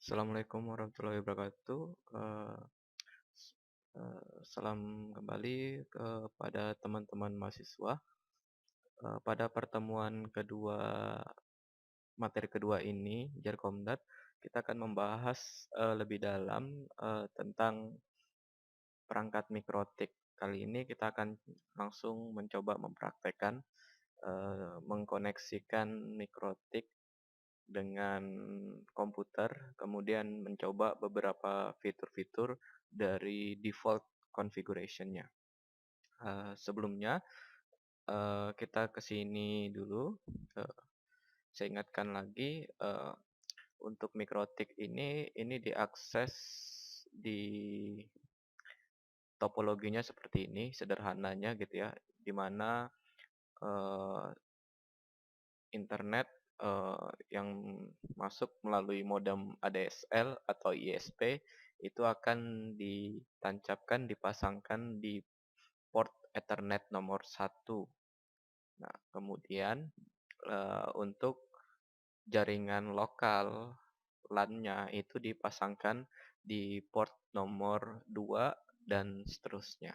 Assalamualaikum warahmatullahi wabarakatuh. Salam kembali kepada teman-teman mahasiswa. Pada pertemuan kedua, materi kedua ini, Jarkomdat, kita akan membahas lebih dalam tentang perangkat mikrotik. Kali ini kita akan langsung mencoba mempraktekkan mengkoneksikan mikrotik dengan komputer, kemudian mencoba beberapa fitur-fitur dari default configuration-nya. Sebelumnya, kita ke sini dulu. Eh, saya ingatkan lagi, untuk mikrotik ini diakses di topologinya seperti ini, sederhananya gitu ya, di mana eh, internet yang masuk melalui modem ADSL atau ISP itu akan dipasangkan di port Ethernet nomor 1. Nah, kemudian untuk jaringan lokal LAN-nya itu dipasangkan di port nomor 2 dan seterusnya.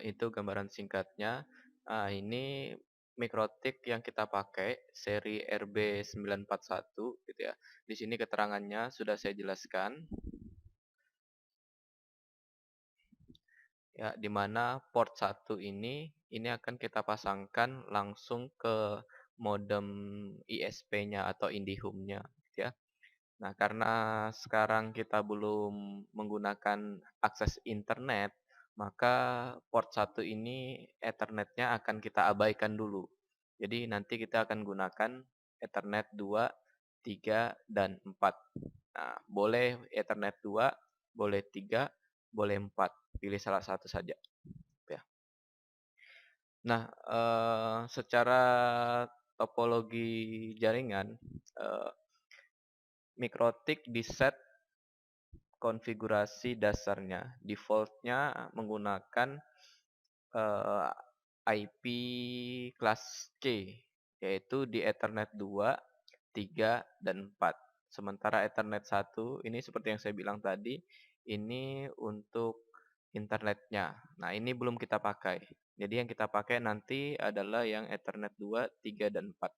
Itu gambaran singkatnya. Ini mikrotik yang kita pakai seri RB941 gitu ya. Di sini keterangannya sudah saya jelaskan. Ya, di mana port 1 ini akan kita pasangkan langsung ke modem ISP-nya atau IndiHome-nya gitu ya. Nah, karena sekarang kita belum menggunakan akses internet, maka port 1 ini Ethernet-nya akan kita abaikan dulu. Jadi nanti kita akan gunakan Ethernet 2, 3, dan 4. Nah, boleh Ethernet 2, boleh 3, boleh 4. Pilih salah satu saja. Ya. Nah, secara topologi jaringan, eh, mikrotik di set konfigurasi dasarnya. Defaultnya menggunakan IP kelas C, yaitu di Ethernet 2, 3, dan 4. Sementara Ethernet 1 ini seperti yang saya bilang tadi, ini untuk internetnya. Nah, ini belum kita pakai. Jadi yang kita pakai nanti adalah yang Ethernet 2, 3, dan 4.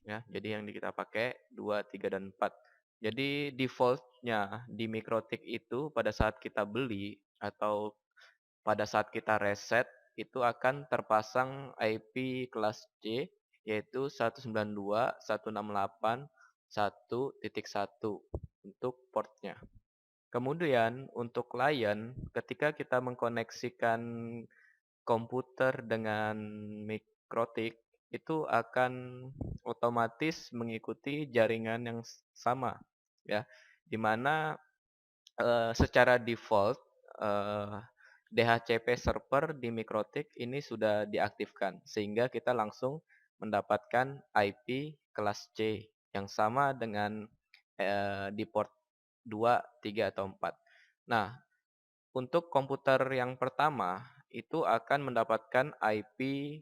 Ya, jadi yang kita pakai 2, 3, dan 4. Jadi defaultnya di mikrotik itu pada saat kita beli atau pada saat kita reset itu akan terpasang IP kelas C yaitu 192.168.1.1 untuk portnya. Kemudian untuk klien ketika kita mengkoneksikan komputer dengan mikrotik itu akan otomatis mengikuti jaringan yang sama ya, di mana secara default eh, DHCP server di mikrotik ini sudah diaktifkan sehingga kita langsung mendapatkan IP kelas C yang sama dengan di port 2, 3, atau 4. Nah, untuk komputer yang pertama itu akan mendapatkan IP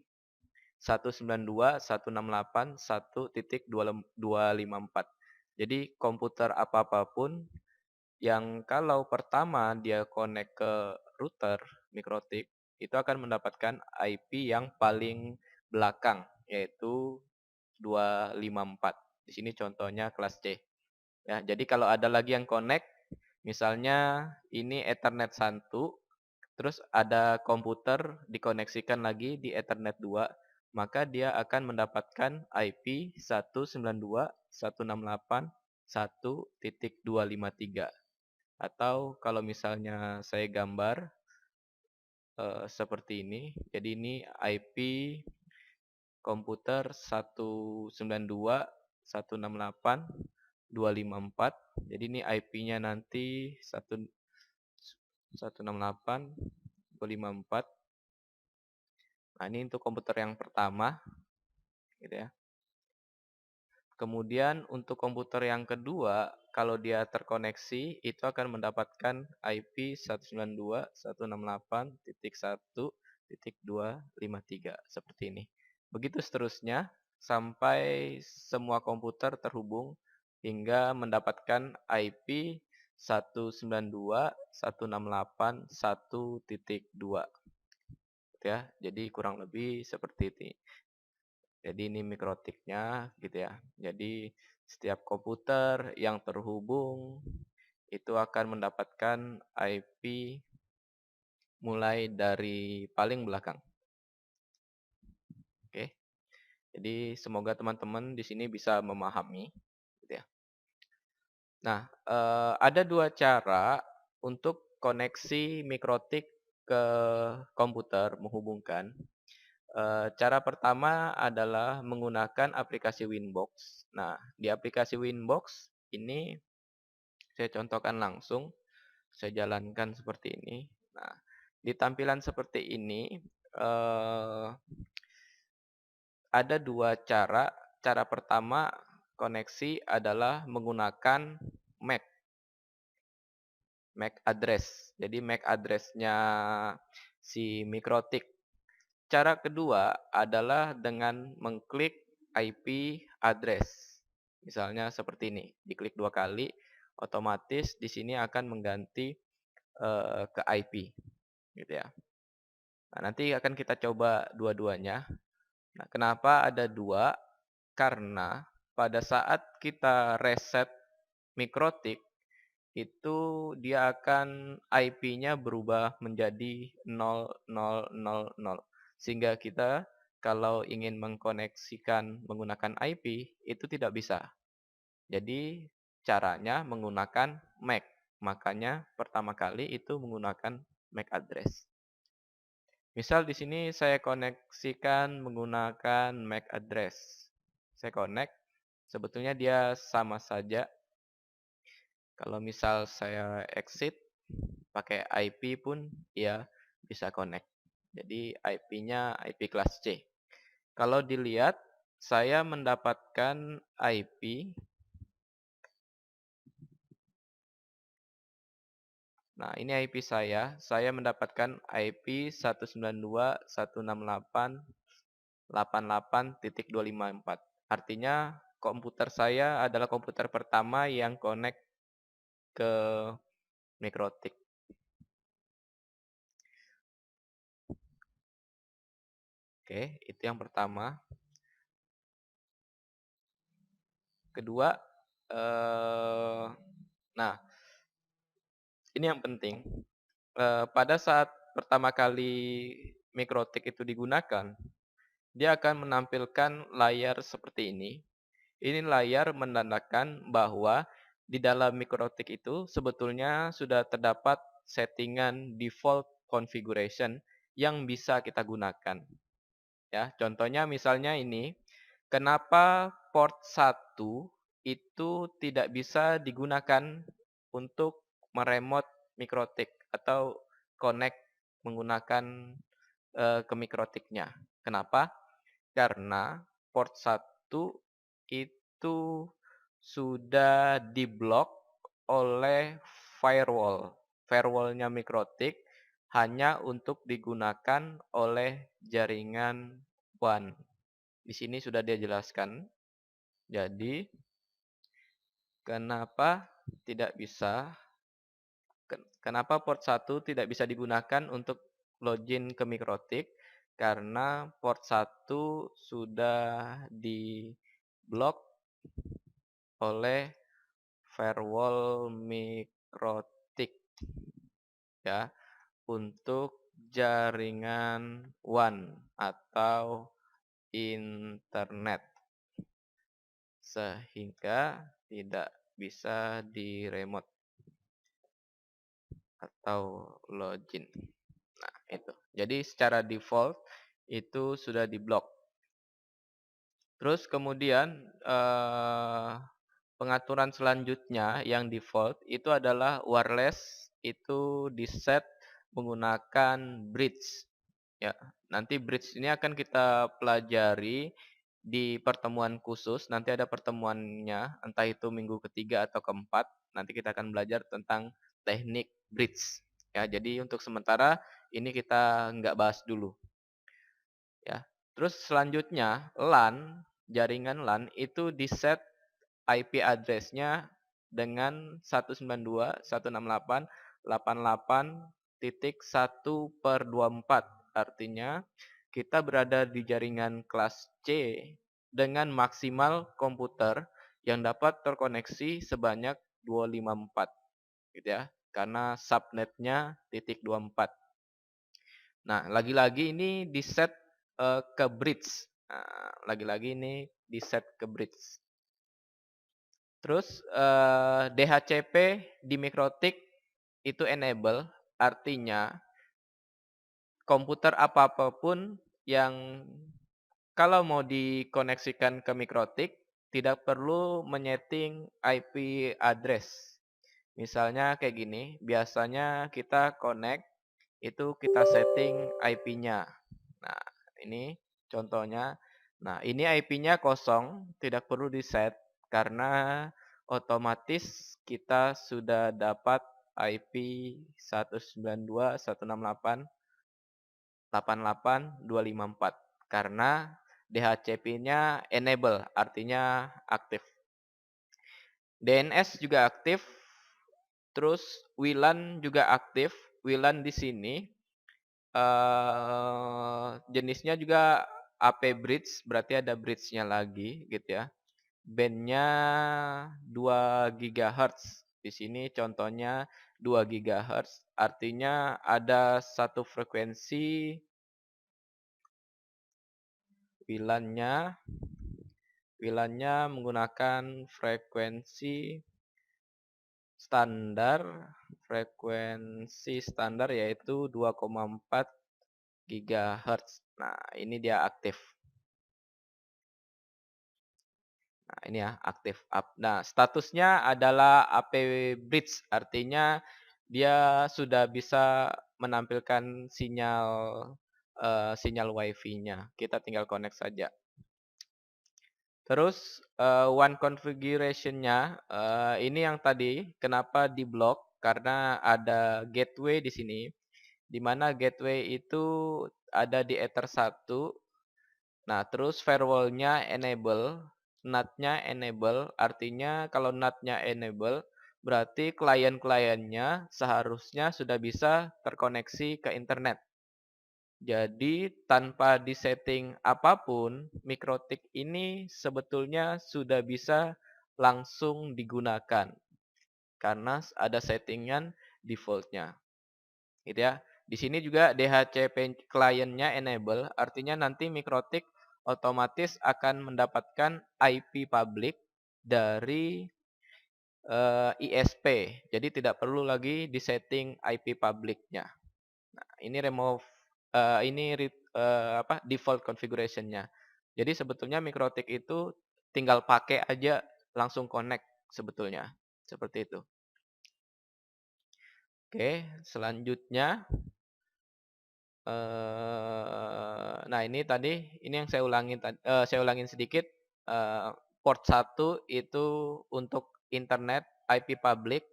192.168.1.254. Jadi komputer apapun yang kalau pertama dia connect ke router mikrotik itu akan mendapatkan IP yang paling belakang yaitu 254. Di sini contohnya kelas C. Ya, jadi kalau ada lagi yang connect, misalnya ini Ethernet 1, terus ada komputer dikoneksikan lagi di Ethernet 2, maka dia akan mendapatkan IP 192.168.1.253. Atau kalau misalnya saya gambar seperti ini. Jadi ini IP komputer 192.168.254. Jadi ini IP-nya nanti 168.254. Nah, ini untuk komputer yang pertama gitu ya. Kemudian untuk komputer yang kedua, kalau dia terkoneksi itu akan mendapatkan IP 192.168.1.253 seperti ini. Begitu seterusnya. sampai semua komputer terhubung hingga mendapatkan IP 192.168.1.2 ya. Jadi kurang lebih seperti ini. Jadi ini mikrotiknya gitu ya. Jadi setiap komputer yang terhubung itu akan mendapatkan IP mulai dari paling belakang. Oke. Jadi semoga teman-teman di sini bisa memahami gitu ya. Nah, ada dua cara untuk koneksi mikrotik ke komputer menghubungkan. Cara pertama adalah menggunakan aplikasi Winbox. Nah, di aplikasi Winbox ini saya contohkan langsung, saya jalankan seperti ini. Nah, di tampilan seperti ini, eee, ada dua cara. Cara pertama koneksi adalah menggunakan MAC, MAC address. Jadi MAC address-nya si mikrotik. Cara kedua adalah dengan mengklik IP address. Misalnya seperti ini, diklik 2 kali, otomatis di sini akan mengganti, ke IP, gitu ya. Nah, nanti akan kita coba dua-duanya. Nah, kenapa ada 2? Karena pada saat kita reset mikrotik, itu dia akan IP-nya berubah menjadi 0000. Sehingga kita kalau ingin mengkoneksikan menggunakan IP, itu tidak bisa. Jadi caranya menggunakan MAC. Makanya pertama kali itu menggunakan MAC address. Misal di sini saya koneksikan menggunakan MAC address. Saya connect, sebetulnya dia sama saja. Kalau misal saya exit pakai IP pun dia bisa connect. Jadi IP-nya IP kelas C. Kalau dilihat saya mendapatkan IP. Nah, ini IP saya. Saya mendapatkan IP 192.168.88.254. Artinya komputer saya adalah komputer pertama yang connect ke mikrotik. Oke, itu yang pertama. Kedua, nah ini yang penting. Pada saat pertama kali mikrotik itu digunakan, dia akan menampilkan layar seperti ini. Ini layar menandakan bahwa di dalam mikrotik itu sebetulnya sudah terdapat settingan default configuration yang bisa kita gunakan. Ya, contohnya misalnya ini, kenapa port 1 itu tidak bisa digunakan untuk meremote mikrotik atau connect menggunakan, ke mikrotiknya. Kenapa? Karena port 1 itu sudah diblok oleh firewall. Firewall-nya mikrotik hanya untuk digunakan oleh jaringan WAN. Di sini sudah dia jelaskan. Jadi, kenapa tidak bisa kenapa port 1 tidak bisa digunakan untuk login ke mikrotik? Karena port 1 sudah diblok oleh firewall mikrotik ya, untuk jaringan WAN atau internet. Sehingga tidak bisa di-remote atau login. Nah, itu. Jadi secara default itu sudah diblok. Terus kemudian, pengaturan selanjutnya yang default itu adalah wireless itu di-set menggunakan bridge. Ya, nanti bridge ini akan kita pelajari di pertemuan khusus. Nanti ada pertemuannya, entah itu minggu ketiga atau keempat. Nanti kita akan belajar tentang teknik bridge. Ya, jadi untuk sementara ini kita nggak bahas dulu. Ya, terus selanjutnya LAN. jaringan LAN itu di-set IP address-nya dengan 192.168.88.1/24. Artinya kita berada di jaringan kelas C dengan maksimal komputer yang dapat terkoneksi sebanyak 254 gitu ya. Karena subnetnya .24. Nah, lagi-lagi ini di-set ke bridge. Nah, lagi-lagi ini di-set ke bridge. Terus DHCP di mikrotik itu enable, artinya komputer apapun yang kalau mau dikoneksikan ke mikrotik tidak perlu menyeting IP address. Misalnya kayak gini, biasanya kita connect itu kita setting IP-nya. Nah, ini contohnya. Nah, ini IP-nya kosong, tidak perlu di-set karena otomatis kita sudah dapat IP 192.168.88.254 karena DHCP-nya enable, artinya aktif. DNS juga aktif, terus WLAN juga aktif. WLAN di sini jenisnya juga AP bridge, berarti ada bridge-nya lagi gitu ya. Bandnya 2 GHz. Di sini contohnya 2 GHz, artinya ada satu frekuensi WLAN-nya. WLAN-nya menggunakan frekuensi standar yaitu 2,4 GHz. Nah, ini dia aktif. Nah, ini ya aktif. Nah, statusnya adalah AP bridge, artinya dia sudah bisa menampilkan sinyal WiFi-nya. Kita tinggal connect saja. Terus one configuration-nya ini yang tadi kenapa di-block karena ada gateway di sini, di mana gateway itu ada di Ether 1. Nah, terus firewall-nya enable, NAT-nya enable, artinya kalau NAT-nya enable, berarti klien-kliennya seharusnya sudah bisa terkoneksi ke internet. Jadi tanpa disetting apapun, mikrotik ini sebetulnya sudah bisa langsung digunakan. Karena ada settingan default-nya. Gitu ya. Di sini juga DHCP client-nya enable, artinya nanti mikrotik otomatis akan mendapatkan IP public dari ISP. Jadi tidak perlu lagi disetting IP public-nya. Nah, ini remove default configuration-nya. Jadi sebetulnya mikrotik itu tinggal pakai aja langsung connect sebetulnya. Seperti itu. Oke, selanjutnya nah ini tadi ini yang saya ulangin sedikit, port 1 itu untuk internet IP public.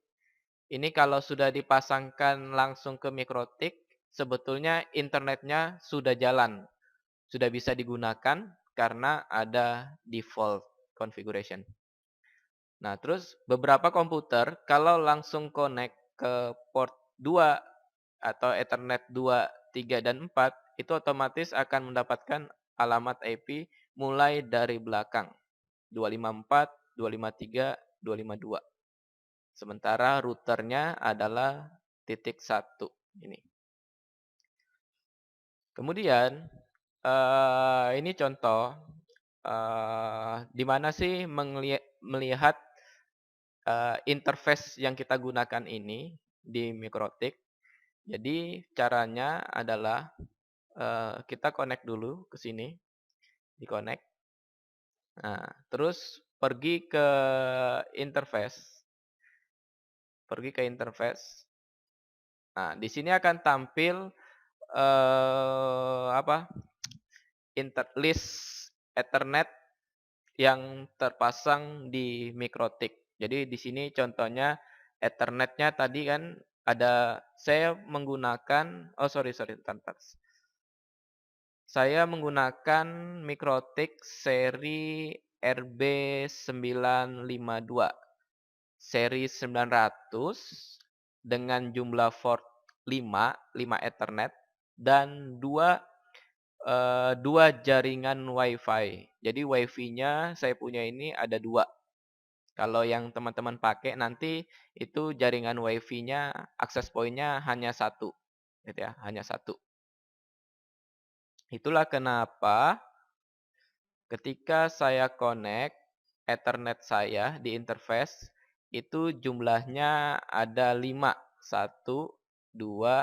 Ini kalau sudah dipasangkan langsung ke mikrotik, sebetulnya internetnya sudah jalan, sudah bisa digunakan karena ada default configuration. Nah, terus beberapa komputer kalau langsung connect ke port 2 atau Ethernet 2, 3, dan 4, itu otomatis akan mendapatkan alamat IP mulai dari belakang. 254, 253, 252. Sementara routernya adalah titik 1 ini. Kemudian ini contoh di mana sih melihat interface yang kita gunakan ini di mikrotik. Jadi caranya adalah kita connect dulu ke sini, di-connect. Nah, terus pergi ke interface. Pergi ke interface. Nah, di sini akan tampil apa? List Ethernet yang terpasang di mikrotik. Jadi di sini contohnya Ethernetnya tadi kan ada saya menggunakan bentar. Saya menggunakan Mikrotik seri RB952. Seri 900 dengan jumlah port 5 Ethernet dan 2 jaringan WiFi. Jadi WiFi-nya saya punya ini ada 2. Kalau yang teman-teman pakai nanti itu jaringan WiFi-nya akses point-nya hanya satu, gitu ya, hanya satu. Itulah kenapa ketika saya connect Ethernet saya di interface, itu jumlahnya ada 5. 1, 2,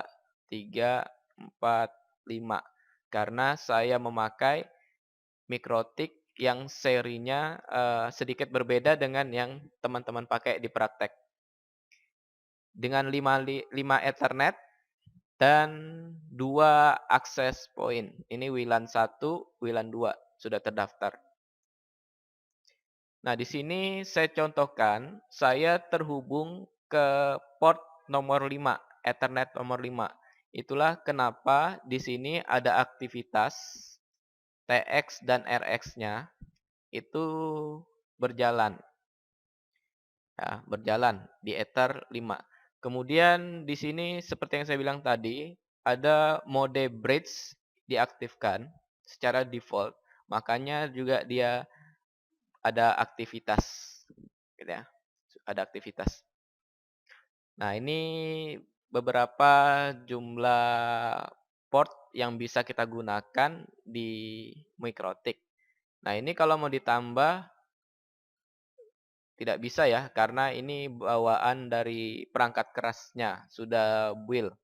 3, 4, 5. Karena saya memakai Mikrotik yang serinya sedikit berbeda dengan yang teman-teman pakai di praktek. Dengan 5 Ethernet dan 2 akses point. Ini WLAN 1, WLAN 2 sudah terdaftar. Nah, di sini saya contohkan, saya terhubung ke port nomor 5, Ethernet nomor 5. Itulah kenapa di sini ada aktivitas TX dan RX-nya itu berjalan. Ya, berjalan di Ether 5. Kemudian di sini seperti yang saya bilang tadi, ada mode bridge diaktifkan secara default. Makanya juga dia ada aktivitas, gitu ya. Ada aktivitas. Nah, ini beberapa jumlah port yang bisa kita gunakan di Mikrotik. Nah, ini kalau mau ditambah tidak bisa ya, karena ini bawaan dari perangkat kerasnya, sudah build.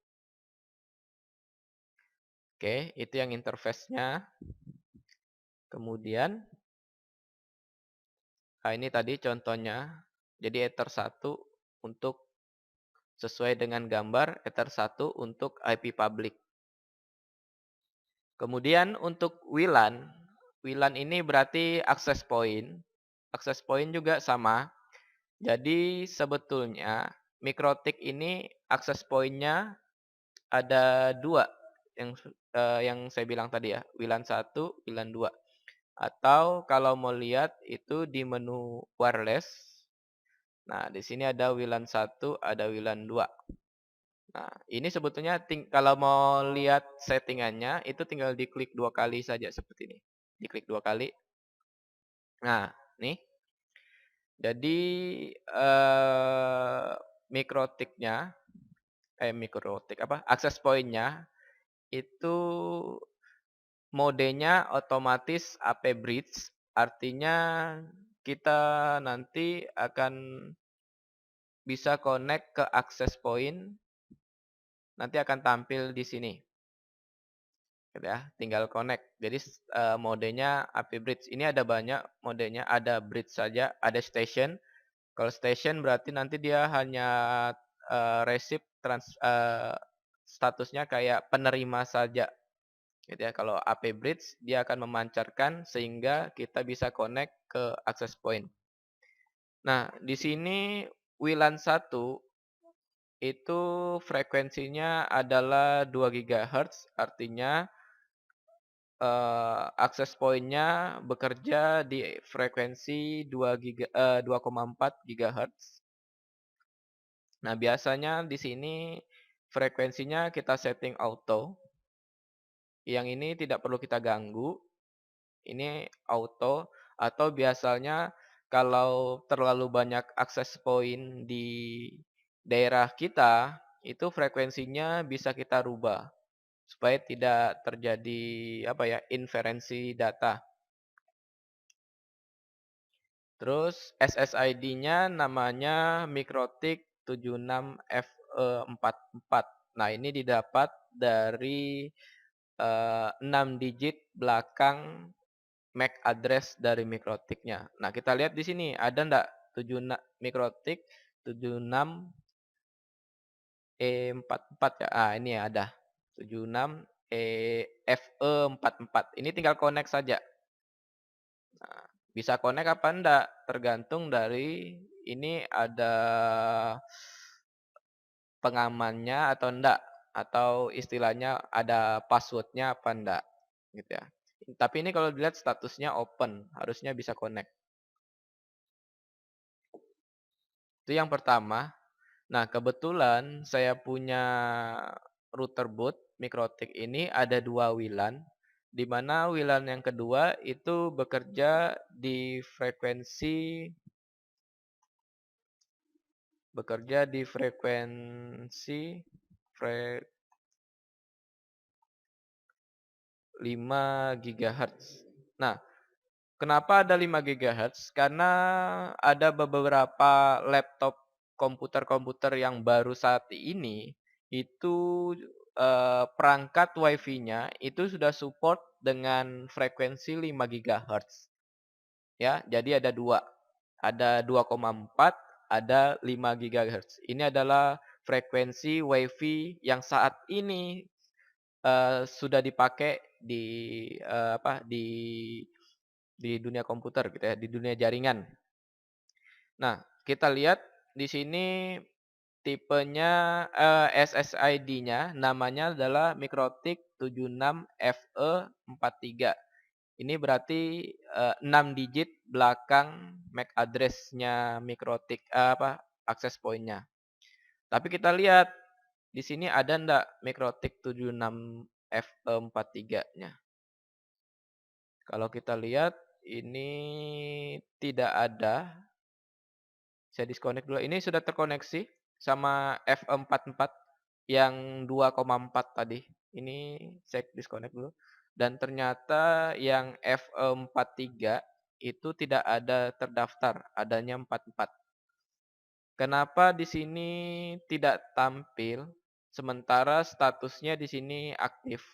Oke, itu yang interface-nya. Kemudian, nah ini tadi contohnya. Jadi Ether 1 untuk sesuai dengan gambar, Ether 1 untuk IP public. Kemudian untuk WLAN, WLAN ini berarti access point. Access point juga sama. Jadi sebetulnya Mikrotik ini access point-nya ada 2 yang saya bilang tadi ya, WLAN 1, WLAN 2. Atau kalau mau lihat itu di menu wireless. Nah, di sini ada WLAN 1, ada WLAN 2. Nah, ini sebetulnya kalau mau lihat settingannya itu tinggal diklik 2 kali saja seperti ini. Diklik 2 kali. Nah, nih. Jadi mikrotiknya mikrotik apa? Access point-nya itu modenya otomatis AP bridge, artinya kita nanti akan bisa connect ke access point, nanti akan tampil di sini. Gitu ya, tinggal connect. Jadi modenya AP bridge. Ini ada banyak modenya, ada bridge saja, ada station. Kalau station berarti nanti dia hanya receive statusnya kayak penerima saja. Gitu ya. Kalau AP bridge dia akan memancarkan sehingga kita bisa connect ke access point. Nah, di sini WLAN 1 itu frekuensinya adalah 2 GHz, artinya access point-nya bekerja di frekuensi 2,4 GHz. Nah, biasanya di sini frekuensinya kita setting auto. Yang ini tidak perlu kita ganggu. Ini auto atau biasanya kalau terlalu banyak akses point di daerah kita, itu frekuensinya bisa kita rubah supaya tidak terjadi apa ya, inferensi data. Terus SSID-nya namanya Mikrotik 76FE44. Nah, ini didapat dari 6 digit belakang MAC address dari Mikrotiknya. Nah, kita lihat di sini ada enggak Mikrotik 76E44 ya. Ah, ini ya ada. 76FE44. Ini tinggal connect saja. Nah, bisa connect apa enggak tergantung dari ini ada pengamannya atau enggak, atau istilahnya ada password-nya apa enggak. gitu ya. Tapi ini kalau dilihat statusnya open, harusnya bisa connect. Itu yang pertama. Nah, kebetulan saya punya router boot MikroTik ini ada 2 WLAN, di mana WLAN yang kedua itu bekerja di frekuensi 5 GHz. Nah, kenapa ada 5 GHz? Karena ada beberapa laptop komputer-komputer yang baru saat ini itu perangkat Wi-Fi-nya itu sudah support dengan frekuensi 5 GHz. Ya, jadi ada dua. Ada 2,4, ada 5 GHz. Ini adalah frekuensi Wi-Fi yang saat ini sudah dipakai di dunia komputer gitu ya, di dunia jaringan. Nah, kita lihat di sini tipenya SSID-nya namanya adalah MikroTik 76FE43. Ini berarti 6 digit belakang MAC address-nya MikroTik access point-nya. Tapi kita lihat di sini ada ndak MikroTik 76FE43-nya? Kalau kita lihat ini tidak ada. Saya disconnect dulu. Ini sudah terkoneksi sama F44 yang 2,4 tadi. Ini saya disconnect dulu. Dan ternyata yang F43 itu tidak ada terdaftar, adanya 44. Kenapa di sini tidak tampil sementara statusnya di sini aktif?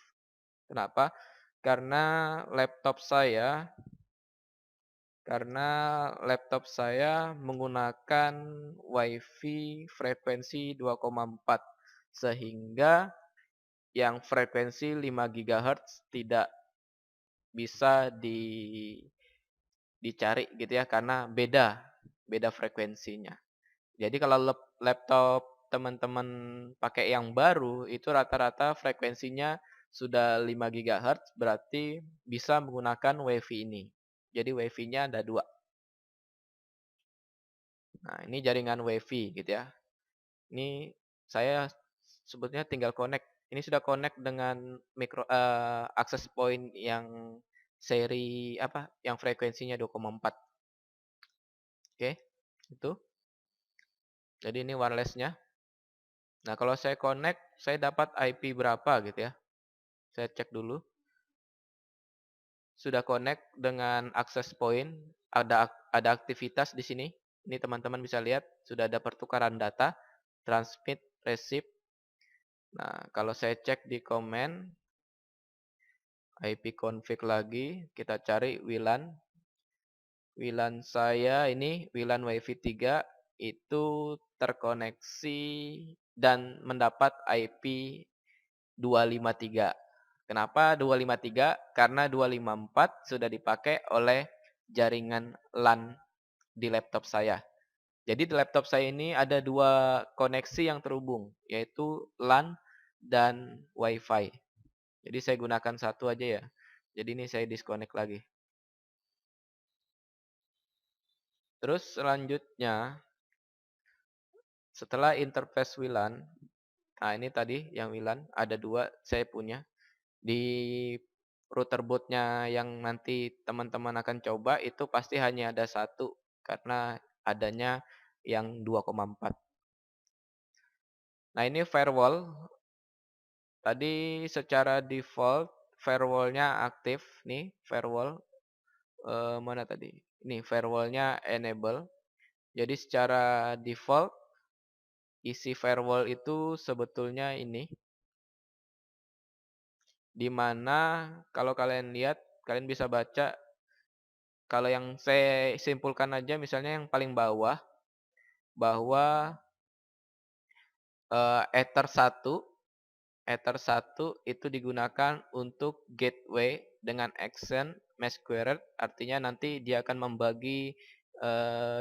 Kenapa? Karena laptop saya Karena laptop saya menggunakan WiFi frekuensi 2,4 sehingga yang frekuensi 5 GHz tidak bisa dicari gitu ya karena beda frekuensinya. Jadi kalau laptop teman-teman pakai yang baru itu rata-rata frekuensinya sudah 5 GHz berarti bisa menggunakan WiFi ini. Jadi WiFi-nya ada dua. Nah, ini jaringan WiFi gitu ya. Ini saya sebetulnya tinggal connect. Ini sudah connect dengan access point yang yang frekuensinya 2,4. Oke, itu. Jadi ini wireless-nya. Nah, kalau saya connect, saya dapat IP berapa gitu ya. Saya cek dulu. Sudah connect dengan access point, ada aktivitas di sini. Ini teman-teman bisa lihat, sudah ada pertukaran data, transmit, receive. Nah, kalau saya cek di comment, ipconfig lagi, kita cari WLAN. WLAN saya ini WLAN WiFi 3 itu terkoneksi dan mendapat IP 253. Kenapa 253? Karena 254 sudah dipakai oleh jaringan LAN di laptop saya. Jadi di laptop saya ini ada dua koneksi yang terhubung, yaitu LAN dan WiFi. Jadi saya gunakan satu aja ya. Jadi ini saya disconnect lagi. Terus selanjutnya, setelah interface WLAN, nah ini tadi yang WLAN, ada dua saya punya. Di router bootnya yang nanti teman-teman akan coba itu pasti hanya ada satu, karena adanya yang 2,4. Nah ini firewall, tadi secara default firewall-nya aktif nih, firewall mana tadi? Ini firewall-nya enable. Jadi secara default isi firewall itu sebetulnya ini, di mana kalau kalian lihat, kalian bisa baca, kalau yang saya simpulkan aja misalnya yang paling bawah, bahwa Ether 1 itu digunakan untuk gateway dengan action mesh squared, artinya nanti dia akan membagi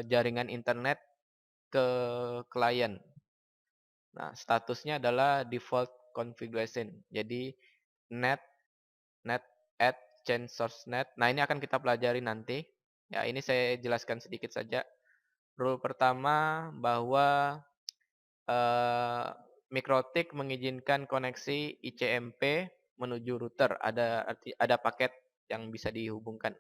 jaringan internet ke klien. Nah, statusnya adalah default configuration. Jadi net add change source net. Nah, ini akan kita pelajari nanti. Ya, ini saya jelaskan sedikit saja. Rule pertama bahwa eh, MikroTik mengizinkan koneksi ICMP menuju router. Ada paket yang bisa dihubungkan.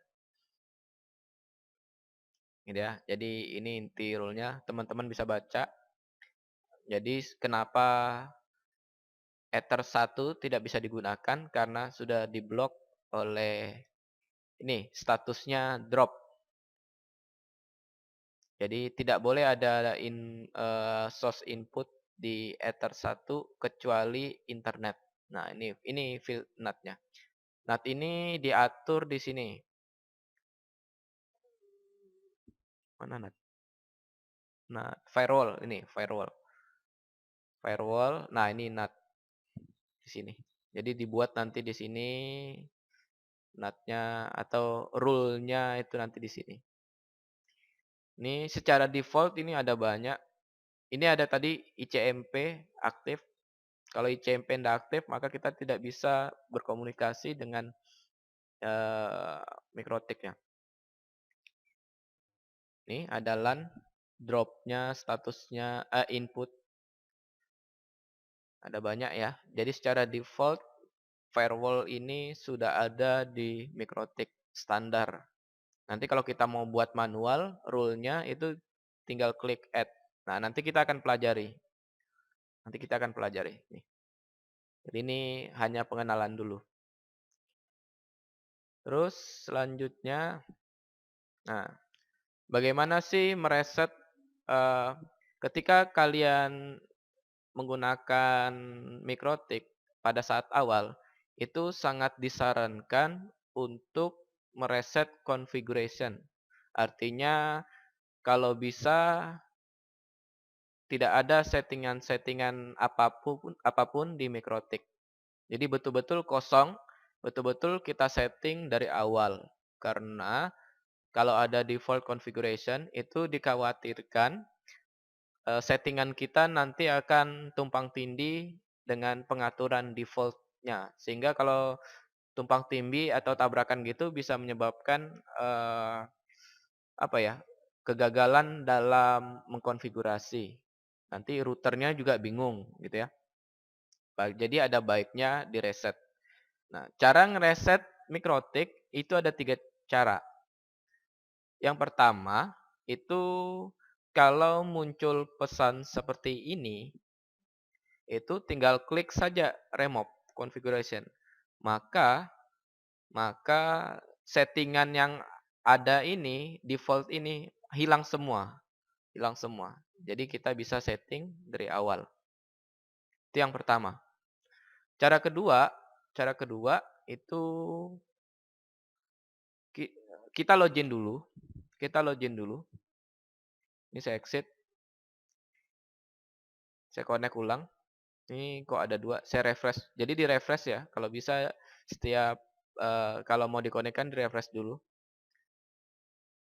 Gitu ya. Jadi ini inti rule-nya, teman-teman bisa baca. Jadi kenapa Ether 1 tidak bisa digunakan karena sudah diblok oleh ini statusnya drop. Jadi tidak boleh ada source input di Ether 1 kecuali internet. Nah, ini field NAT-nya. NAT ini diatur di sini. Mana NAT? Nah, firewall ini, firewall. Firewall. Nah, ini NAT di sini. Jadi dibuat nanti di sini NAT-nya atau rule-nya itu nanti di sini. Ini secara default ini ada banyak. Ini ada tadi ICMP aktif. Kalau ICMP tidak aktif, maka kita tidak bisa berkomunikasi dengan eh, mikrotiknya. Ini ada LAN, dropnya, statusnya, input. Ada banyak ya. Jadi secara default, firewall ini sudah ada di mikrotik standar. Nanti kalau kita mau buat manual, rule-nya itu tinggal klik add. Nah, nanti kita akan pelajari. Nih. Jadi ini hanya pengenalan dulu. Terus selanjutnya, nah, bagaimana sih mereset ketika kalian menggunakan mikrotik pada saat awal, itu sangat disarankan untuk mereset configuration. Artinya kalau bisa tidak ada settingan-settingan apapun di mikrotik. Jadi betul-betul kosong, betul-betul kita setting dari awal. Karena kalau ada default configuration itu dikhawatirkan settingan kita nanti akan tumpang tindih dengan pengaturan defaultnya. Sehingga kalau tumpang tindih atau tabrakan gitu bisa menyebabkan apa ya? Kegagalan dalam mengkonfigurasi. Nanti routernya juga bingung gitu ya. Jadi ada baiknya direset. Nah, cara ngereset mikrotik itu ada 3 cara. Yang pertama, itu kalau muncul pesan seperti ini, itu tinggal klik saja remove configuration. Maka settingan yang ada ini, default ini hilang semua, hilang semua. Jadi kita bisa setting dari awal. Itu yang pertama. Cara kedua, itu kita login dulu. Kita login dulu. Ini saya exit, saya connect ulang. Ini kok ada 2, saya refresh. Jadi di refresh ya, kalau bisa setiap kalau mau dikonekkan di refresh dulu.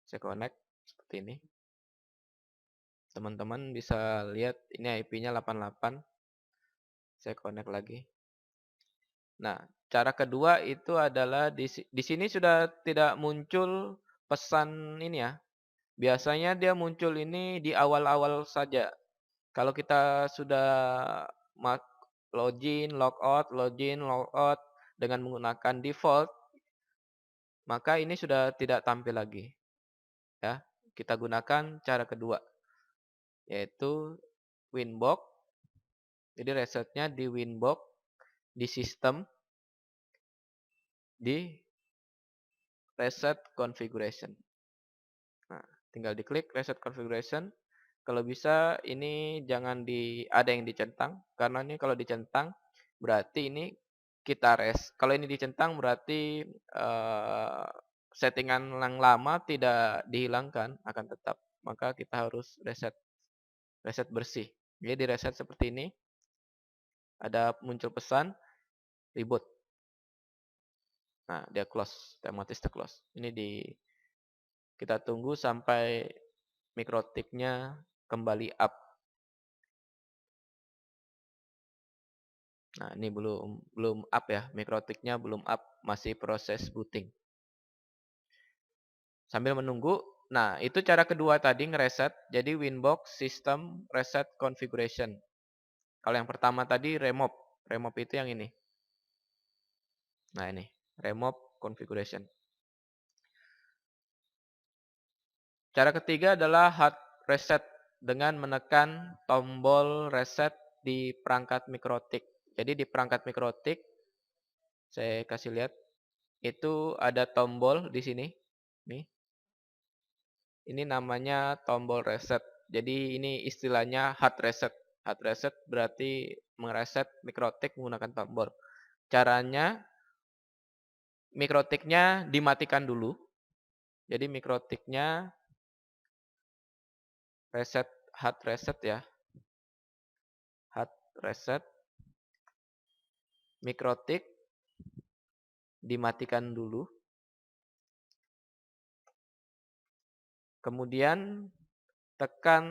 Saya connect seperti ini. Teman-teman bisa lihat ini IP-nya 88. Saya connect lagi. Nah, cara kedua itu adalah di sini sudah tidak muncul pesan ini ya. Biasanya dia muncul ini di awal-awal saja. Kalau kita sudah login, logout dengan menggunakan default, maka ini sudah tidak tampil lagi. Ya, kita gunakan cara kedua, yaitu Winbox. Jadi resetnya di Winbox, di sistem, di reset configuration. Nah, tinggal diklik reset configuration. Kalau bisa ini jangan ada yang dicentang, karena ini kalau dicentang berarti ini kalau ini dicentang berarti settingan yang lama tidak dihilangkan, akan tetap. Maka kita harus reset bersih. Jadi di reset seperti ini, ada muncul pesan reboot. Nah, dia close, otomatis close. Ini kita tunggu sampai mikrotiknya kembali up. Nah, ini belum up ya, mikrotiknya belum up, masih proses booting. Sambil menunggu, nah itu cara kedua tadi ngereset, jadi Winbox System Reset Configuration. Kalau yang pertama tadi remove, remove itu yang ini. Nah ini, remove configuration. Cara ketiga adalah hard reset dengan menekan tombol reset di perangkat mikrotik. Jadi di perangkat mikrotik, saya kasih lihat, itu ada tombol di sini. Nih, ini namanya tombol reset. Jadi ini istilahnya hard reset. Hard reset berarti mereset mikrotik menggunakan tombol. Caranya mikrotiknya dimatikan dulu. Jadi mikrotiknya reset, hard reset ya. Hard reset mikrotik dimatikan dulu. Kemudian tekan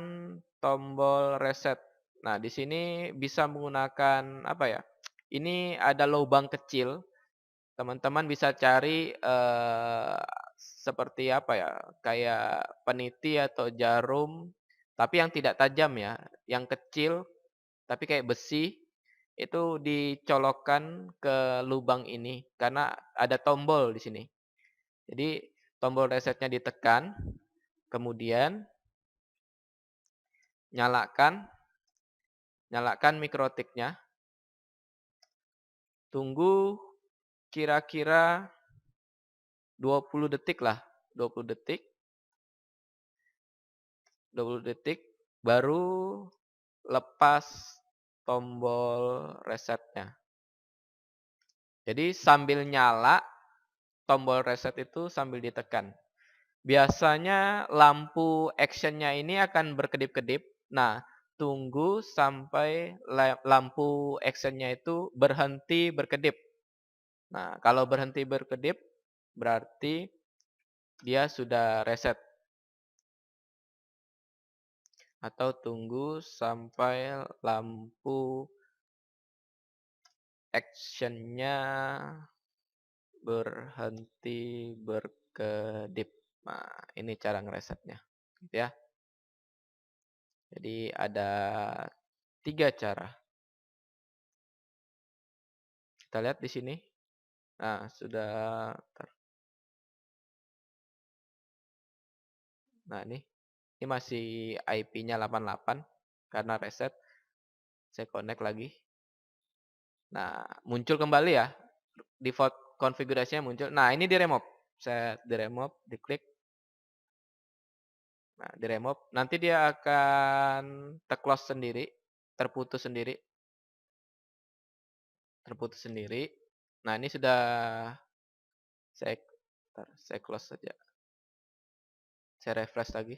tombol reset. Nah, di sini bisa menggunakan apa ya? Ini ada lubang kecil. Teman-teman bisa cari seperti apa ya? Kayak peniti atau jarum, tapi yang tidak tajam ya, yang kecil tapi kayak besi itu dicolokkan ke lubang ini karena ada tombol di sini. Jadi tombol resetnya ditekan, kemudian nyalakan nyalakan mikrotiknya, tunggu kira-kira 20 detik lah, 20 detik, 20 detik baru lepas tombol resetnya. Jadi sambil nyala tombol reset itu sambil ditekan. Biasanya lampu actionnya ini akan berkedip-kedip. Nah, tunggu sampai lampu actionnya itu berhenti berkedip. Nah, kalau berhenti berkedip, berarti dia sudah reset. Atau tunggu sampai lampu actionnya berhenti berkedip. Nah, ini cara ngeresetnya. Gitu ya. Jadi ada 3 cara. Kita lihat di sini. Nah, sudah. Nah, ini masih IP-nya 88 karena reset. Saya connect lagi. Nah, muncul kembali ya. Default konfigurasinya muncul. Nah, ini di remove. Saya di remove, diklik. Nah, di remove. Nanti dia akan terclose sendiri, terputus sendiri. Terputus sendiri. Nah, ini sudah saya close saja. Saya refresh lagi.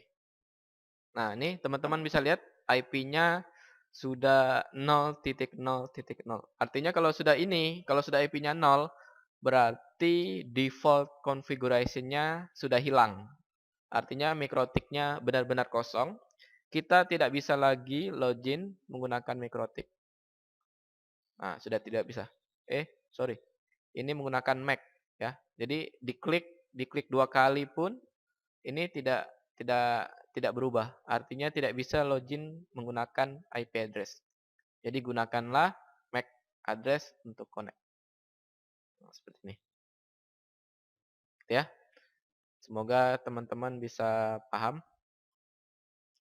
Nah, ini teman-teman bisa lihat IP-nya sudah 0.0.0. Artinya kalau sudah IP-nya 0, berarti default configuration-nya sudah hilang. Artinya mikrotiknya benar-benar kosong. Kita tidak bisa lagi login menggunakan mikrotik. Nah, sudah tidak bisa. Sorry. Ini menggunakan Mac ya. Jadi diklik 2 kali pun ini tidak berubah. Artinya tidak bisa login menggunakan IP address. Jadi gunakanlah MAC address untuk connect. Nah, seperti ini. Ya. Semoga teman-teman bisa paham.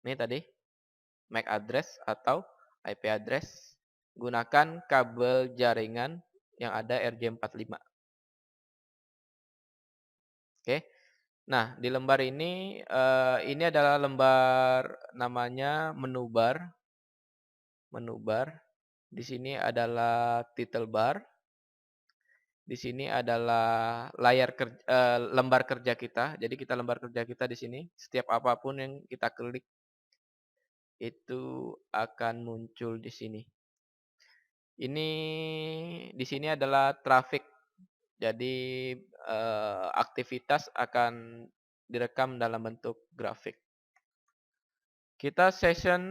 Ini tadi MAC address atau IP address. Gunakan kabel jaringan yang ada RJ45. Oke. Nah, di lembar ini adalah lembar namanya menu bar. Menu bar. Di sini adalah title bar. Di sini adalah lembar kerja kita. Jadi kita lembar kerja kita di sini. Setiap apapun yang kita klik itu akan muncul di sini. Ini di sini adalah traffic. Jadi aktivitas akan direkam dalam bentuk grafik. Kita session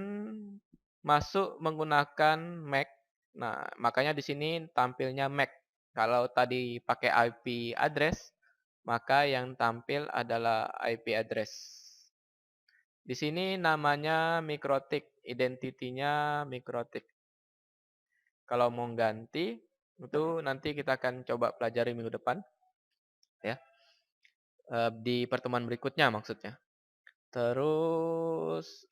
masuk menggunakan Mac. Nah, makanya di sini tampilnya MAC. Kalau tadi pakai IP address, maka yang tampil adalah IP address. Di sini namanya mikrotik, identitinya mikrotik. Kalau mau ganti, itu nanti kita akan coba pelajari minggu depan, ya. Di pertemuan berikutnya maksudnya. Terus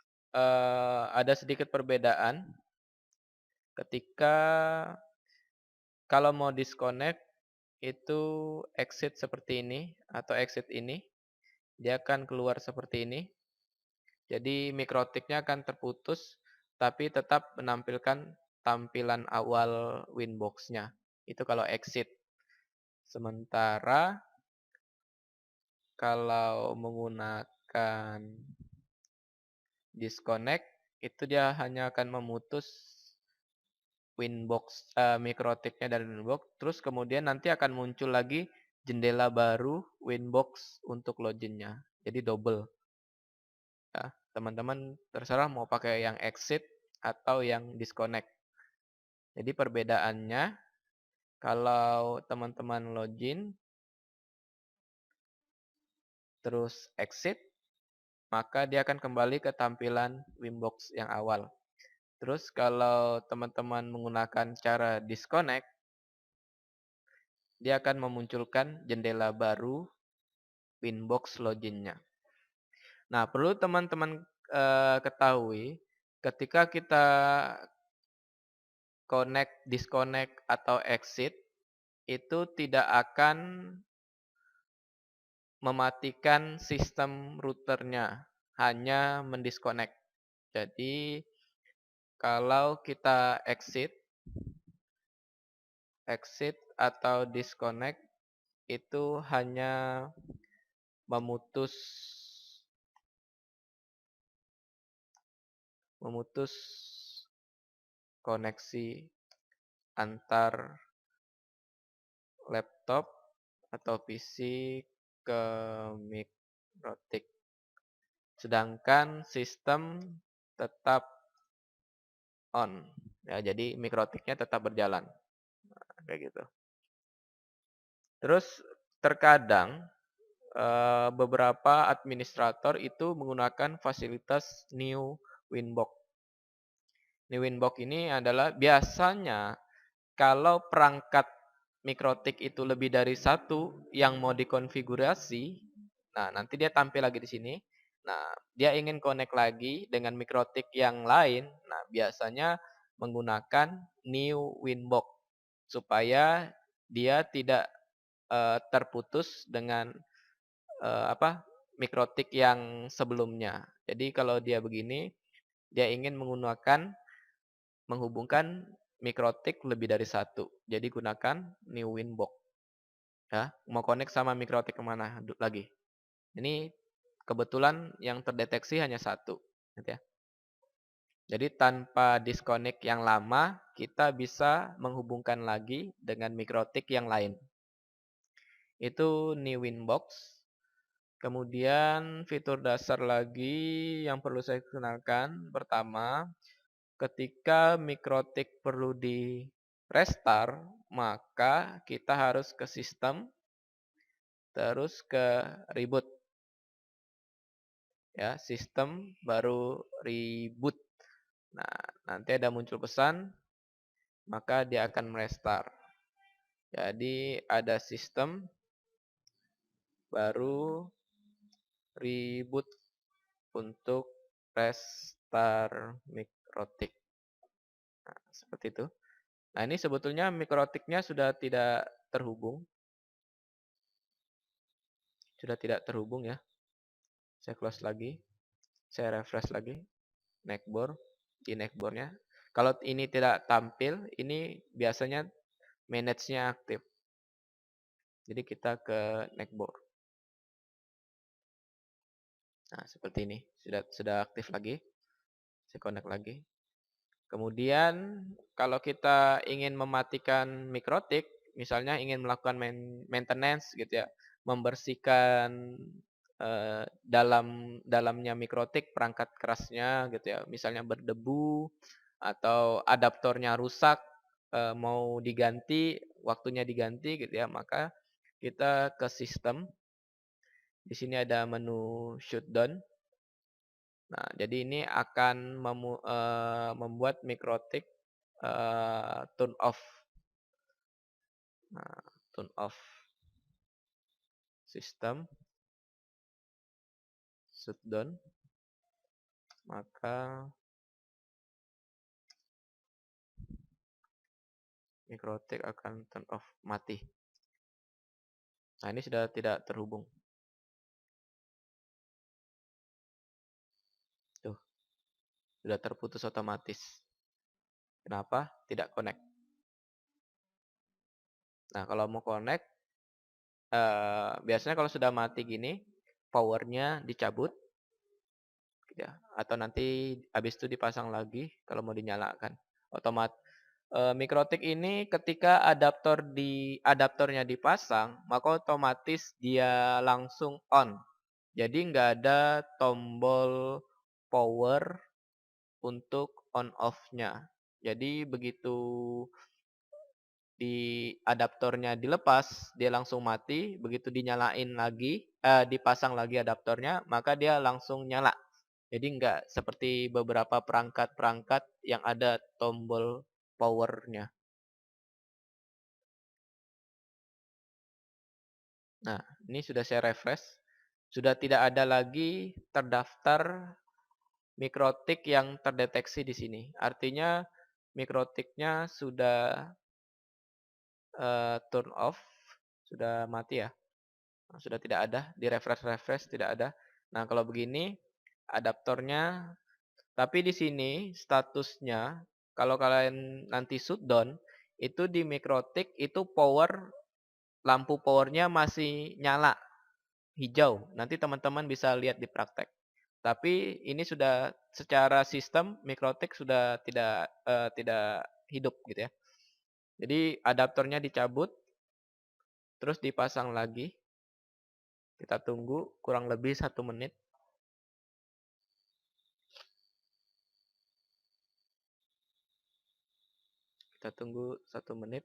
ada sedikit perbedaan ketika kalau mau disconnect itu exit seperti ini atau exit ini, dia akan keluar seperti ini. Jadi mikrotiknya akan terputus, tapi tetap menampilkan tampilan awal Winbox-nya. Itu kalau exit. Sementara kalau menggunakan disconnect, itu dia hanya akan memutus Winbox, mikrotiknya dari Winbox, terus kemudian nanti akan muncul lagi jendela baru Winbox untuk loginnya. Jadi double. Ya, teman-teman terserah mau pakai yang exit atau yang disconnect. Jadi perbedaannya kalau teman-teman login terus exit, maka dia akan kembali ke tampilan Winbox yang awal. Terus kalau teman-teman menggunakan cara disconnect, dia akan memunculkan jendela baru Winbox loginnya. Nah, perlu teman-teman ketahui ketika kita connect, disconnect atau exit itu tidak akan mematikan sistem routernya, hanya mendisconnect. Jadi kalau kita exit atau disconnect itu hanya memutus memutus koneksi antar laptop atau PC ke mikrotik. Sedangkan sistem tetap on. Ya, jadi mikrotiknya tetap berjalan. Nah, kayak gitu. Terus terkadang beberapa administrator itu menggunakan fasilitas New Winbox. New Winbox ini adalah biasanya kalau perangkat mikrotik itu lebih dari satu yang mau dikonfigurasi, nah nanti dia tampil lagi di sini. Nah, dia ingin connect lagi dengan mikrotik yang lain. Nah, biasanya menggunakan New Winbox supaya dia tidak terputus dengan mikrotik yang sebelumnya. Jadi kalau dia begini, dia ingin menghubungkan mikrotik lebih dari satu. Jadi gunakan New Winbox. Ya, mau connect sama mikrotik kemana lagi. Ini kebetulan yang terdeteksi hanya satu. Gitu ya. Jadi tanpa disconnect yang lama, kita bisa menghubungkan lagi dengan mikrotik yang lain. Itu New Winbox. Kemudian fitur dasar lagi yang perlu saya kenalkan. Pertama, ketika mikrotik perlu di restart, maka kita harus ke sistem, terus ke reboot. Ya, sistem baru reboot. Nah, nanti ada muncul pesan, maka dia akan merestart. Jadi ada sistem baru reboot untuk restart mikrotik. Nah, seperti itu. Nah, ini sebetulnya mikrotiknya sudah tidak terhubung. Sudah tidak terhubung ya. Saya close lagi. Saya refresh lagi. Neckboard. Di neckboardnya. Kalau ini tidak tampil, ini biasanya manage-nya aktif. Jadi kita ke neckboard. Nah, seperti ini. Sudah aktif lagi. Saya connect lagi. Kemudian kalau kita ingin mematikan mikrotik, misalnya ingin melakukan maintenance gitu ya, membersihkan dalamnya mikrotik, perangkat kerasnya gitu ya, misalnya berdebu atau adaptornya rusak. mau diganti, waktunya diganti gitu ya, maka kita ke sistem. Di sini ada menu shutdown. Nah, jadi ini akan membuat MikroTik turn off. Nah, turn off sistem, shutdown, maka MikroTik akan turn off, mati. Nah, ini sudah tidak terhubung. Tuh, sudah terputus otomatis. Kenapa? Tidak connect. Nah, kalau mau connect, biasanya kalau sudah mati gini, powernya dicabut, ya, atau nanti habis itu dipasang lagi kalau mau dinyalakan. MikroTik ini ketika adaptornya dipasang, maka otomatis dia langsung on. Jadi nggak ada tombol power untuk on off-nya. Jadi begitu adaptornya dilepas, dia langsung mati. Begitu dipasang lagi adaptornya, maka dia langsung nyala. Jadi nggak seperti beberapa perangkat-perangkat yang ada tombol powernya. Nah, ini sudah saya refresh. Sudah tidak ada lagi terdaftar mikrotik yang terdeteksi di sini. Artinya mikrotiknya sudah turn off, sudah mati ya. Nah, sudah tidak ada, di refresh tidak ada. Nah, kalau begini adaptornya, tapi di sini statusnya kalau kalian nanti shutdown itu di mikrotik itu lampu powernya masih nyala hijau. Nanti teman-teman bisa lihat di praktek. Tapi ini sudah secara sistem mikrotik sudah tidak hidup gitu ya. Jadi adaptornya dicabut, terus dipasang lagi. Kita tunggu kurang lebih 1 menit. Kita tunggu 1 menit.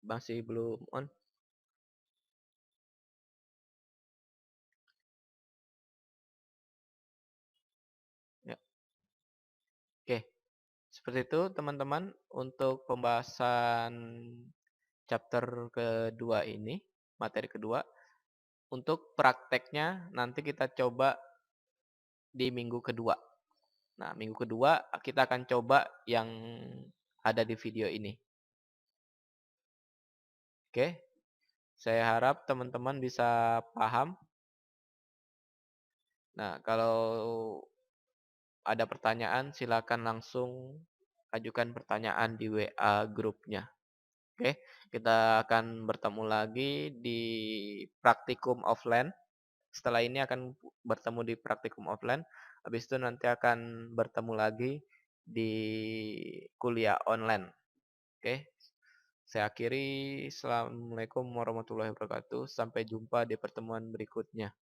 Masih belum on. Ya. Oke. Seperti itu teman-teman untuk pembahasan chapter kedua ini, materi kedua. Untuk prakteknya nanti kita coba di minggu kedua. Nah, minggu kedua kita akan coba yang ada di video ini. Oke, saya harap teman-teman bisa paham. Nah, kalau ada pertanyaan silakan langsung ajukan pertanyaan di WA grupnya. Oke, kita akan bertemu lagi di praktikum offline. Setelah ini akan bertemu di praktikum offline. Habis itu nanti akan bertemu lagi di kuliah online. Oke, saya akhiri. Assalamualaikum warahmatullahi wabarakatuh. Sampai jumpa di pertemuan berikutnya.